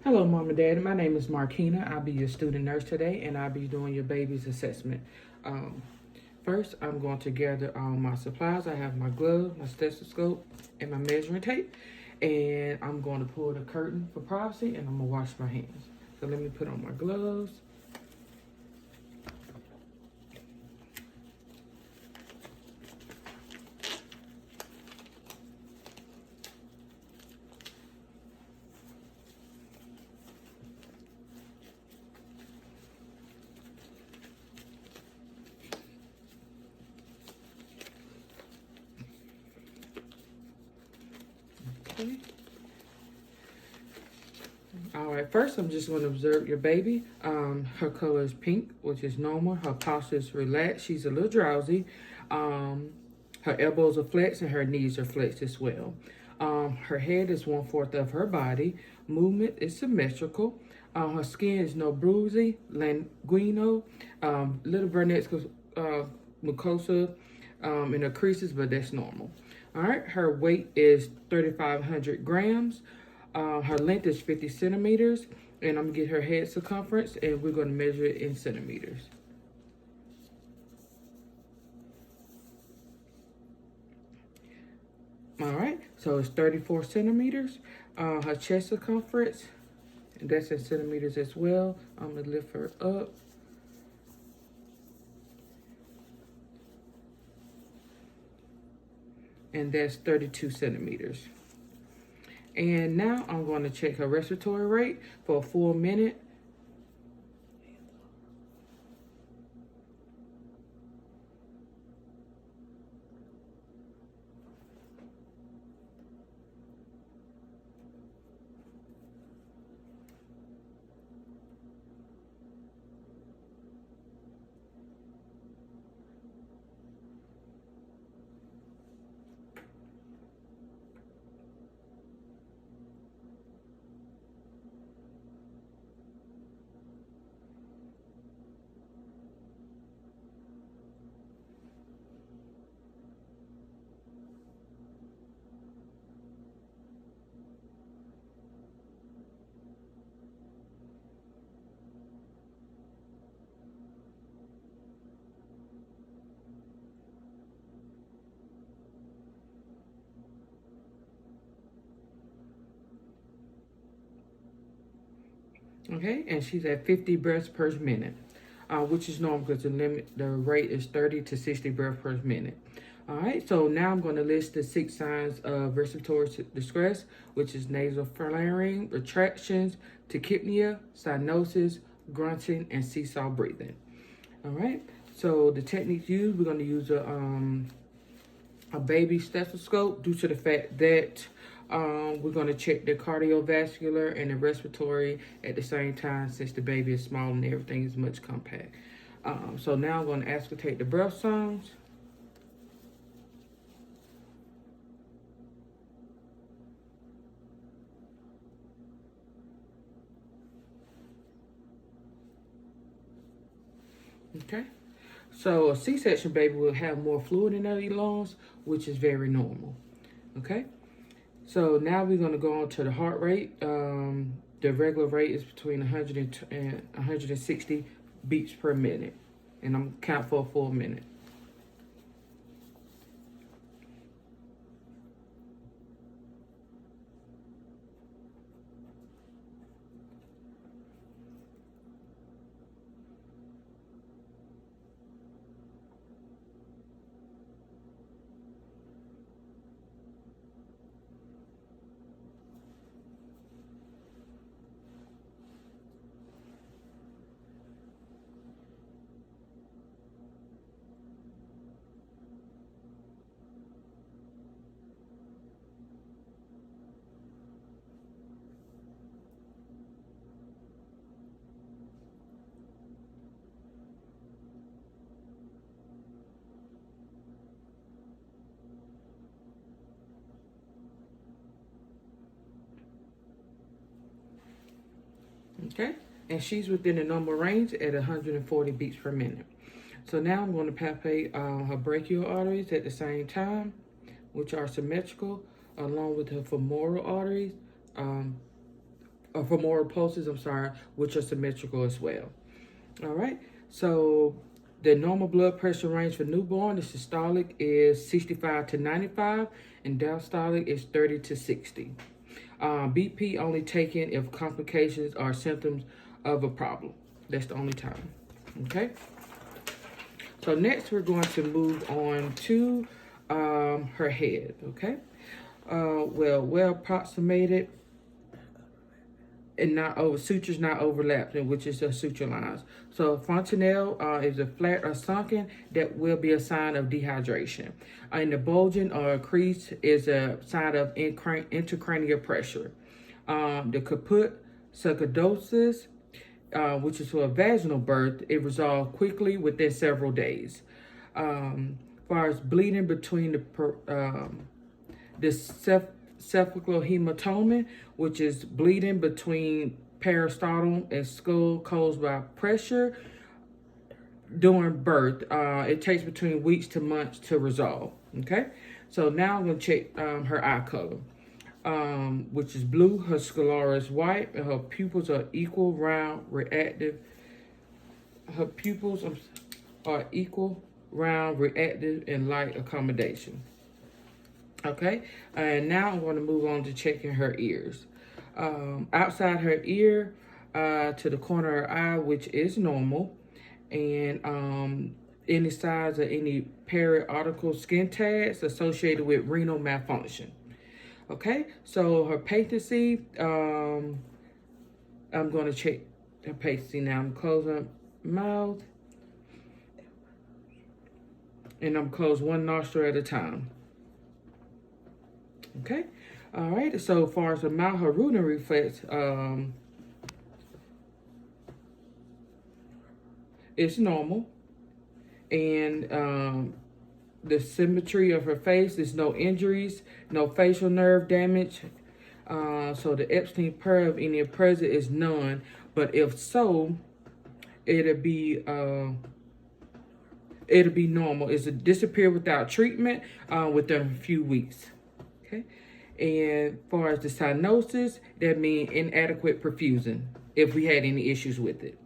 Hello, Mom and Dad. My name is Markina. I'll be your student nurse today, and I'll be doing your baby's assessment. Um, First, I'm going to gather all my supplies. I have my glove, my stethoscope, and my measuring tape. And I'm going to pull the curtain for privacy, and I'm going to wash my hands. So let me put on my gloves. Okay. All right, first I'm just going to observe your baby. Her color is pink, which is normal. Her posture is relaxed. She's a little drowsy. Her elbows are flexed and her knees are flexed as well. Her head is 1/4 of her body. Movement is symmetrical. Her skin is no bruising, languino, little Burnett's mucosa in her creases, but that's normal. All right, her weight is 3,500 grams. Her length is 50 centimeters, and I'm gonna get her head circumference, and we're gonna measure it in centimeters. All right, so it's 34 centimeters. Her chest circumference, and that's in centimeters as well. I'm gonna lift her up. And that's 32 centimeters. And now I'm going to check her respiratory rate for a full minute. Okay, and she's at 50 breaths per minute, which is normal because the rate is 30 to 60 breaths per minute. All right, so now I'm going to list the 6 signs of respiratory distress, which is nasal flaring, retractions, tachypnea, cyanosis, grunting, and seesaw breathing. All right, so the techniques used, we're going to use a baby stethoscope due to the fact that we're going to check the cardiovascular and the respiratory at the same time since the baby is small and everything is much compact. So now I'm going to auscultate the breath sounds. Okay. So a C-section baby will have more fluid in their lungs, which is very normal. Okay. So now we're going to go on to the heart rate. The regular rate is between 100 and 160 beats per minute. And I'm count for a full minute. Okay, and she's within the normal range at 140 beats per minute. So now I'm going to palpate her brachial arteries at the same time, which are symmetrical, along with her femoral arteries, or femoral pulses, I'm sorry, which are symmetrical as well. All right, so the normal blood pressure range for newborn, the systolic is 65 to 95, and diastolic is 30 to 60. BP only taken if complications or symptoms of a problem. That's the only time. Okay. So next we're going to move on to her head. Okay. Well approximated and not over, sutures not overlapping, which is the suture lines. So fontanelle is a flat or sunken, that will be a sign of dehydration. And the bulging or crease is a sign of intracranial pressure. The caput sarcoidosis, which is for a vaginal birth, it resolved quickly within several days. As far as bleeding between the cephalic hematoma, which is bleeding between peristotum and skull caused by pressure during birth. It takes between weeks to months to resolve. Okay, so now I'm going to check her eye color, which is blue. Her sclera is white, and her pupils are equal, round, reactive. Her pupils are equal, round, reactive, and light accommodation. Okay, and now I'm going to move on to checking her ears. Outside her ear to the corner of her eye, which is normal, and any signs of any periapical skin tags associated with renal malfunction. Okay, so her patency, I'm going to check her patency now. I'm closing my mouth, and I'm closing one nostril at a time. Okay, all right, so as far as the mouth, her rooting reflex, it's normal. And the symmetry of her face, there's no injuries, no facial nerve damage. So the Epstein curve, any present, is none. But if so, it'll be normal. It's a disappear without treatment within a few weeks. Okay, and as far as the cyanosis, that means inadequate perfusion if we had any issues with it.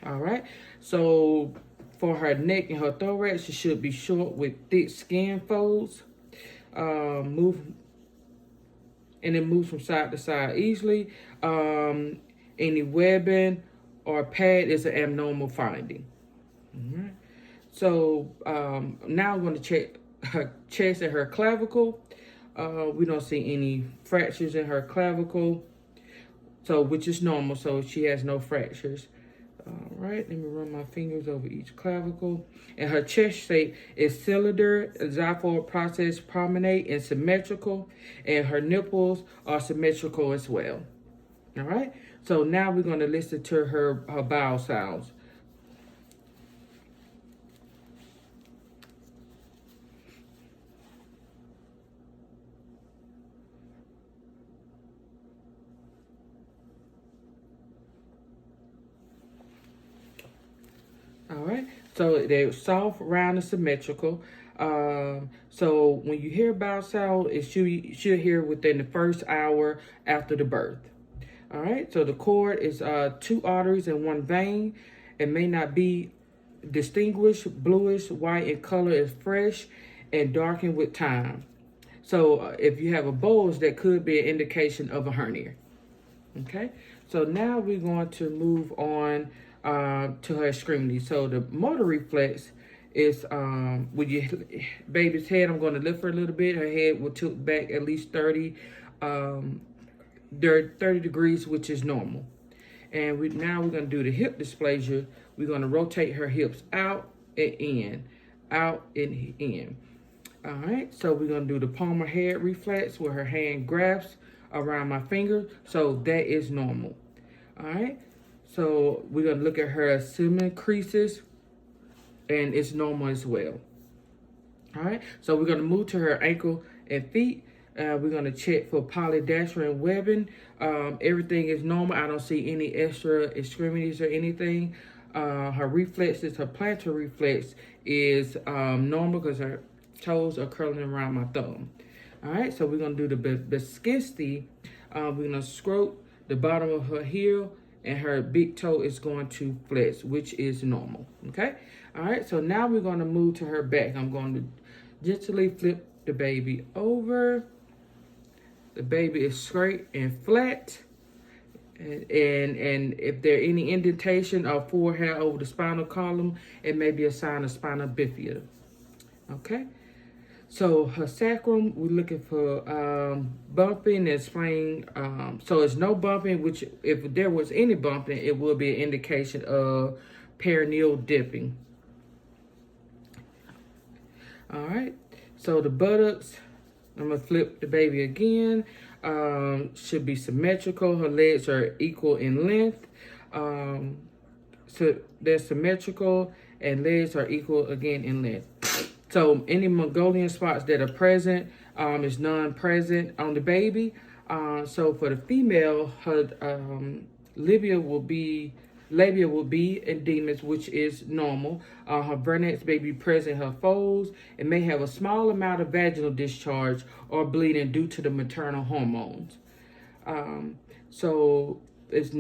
All right, so for her neck and her thorax, she should be short with thick skin folds. Move from side to side easily. Any webbing or pad is an abnormal finding. All right. So now I'm going to check her chest and her clavicle. We don't see any fractures in her clavicle, so which is normal. So she has no fractures. All right, let me run my fingers over each clavicle. And her chest shape is cylinder, xiphoid process promenade, and symmetrical. And her nipples are symmetrical as well. All right, so now we're going to listen to her bowel sounds. All right, so they're soft, round, and symmetrical. So when you hear bowel sound, you should hear within the first hour after the birth. All right, so the cord is 2 arteries and 1 vein. It may not be distinguished. Bluish white in color, is fresh and darkened with time. So if you have a bulge, that could be an indication of a hernia. Okay, so now we're going to move on to her extremity. So the motor reflex is with your baby's head. I'm going to lift her a little bit. Her head will tilt back at least 30 degrees, which is normal. And now we're going to do the hip dysplasia. We're going to rotate her hips out and in, out and in. All right, so we're going to do the palmar head reflex where her hand grabs around my finger. So that is normal. All right, so we're going to look at her semen creases, and it's normal as well. All right, so we're going to move to her ankle and feet. We're going to check for polydactyl webbing. Everything is normal. I don't see any extra extremities or anything. Her reflexes, her plantar reflex is normal because her toes are curling around my thumb. All right, so we're going to do the Baskiski We're gonna scrote the bottom of her heel, and her big toe is going to flex, which is normal, okay? All right, so now we're gonna move to her back. I'm going to gently flip the baby over. The baby is straight and flat. And if there any indentation or forehair over the spinal column, it may be a sign of spina bifida, okay? So her sacrum, we're looking for bumping and splaying. So it's no bumping, which if there was any bumping, it will be an indication of perineal dipping. All right, so the buttocks, I'm gonna flip the baby again. Should be symmetrical. Her legs are equal in length. So they're symmetrical and legs are equal again in length. So any Mongolian spots that are present is non-present on the baby. So for the female, her labia will be edematous, which is normal. Her vernix may be present in her folds. It may have a small amount of vaginal discharge or bleeding due to the maternal hormones. So it's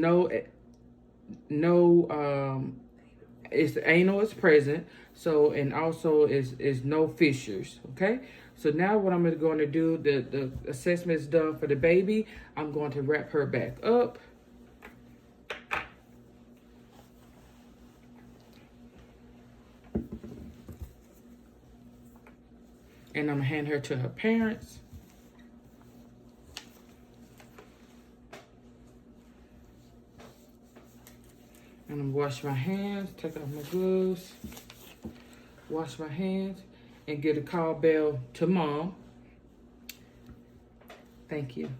it's anal is present. So, and also is no fissures, okay? So now what I'm going to do, the assessment is done for the baby. I'm going to wrap her back up. And I'm gonna hand her to her parents. And I'm gonna wash my hands, take off my gloves, wash my hands, and get a call bell to mom. Thank you.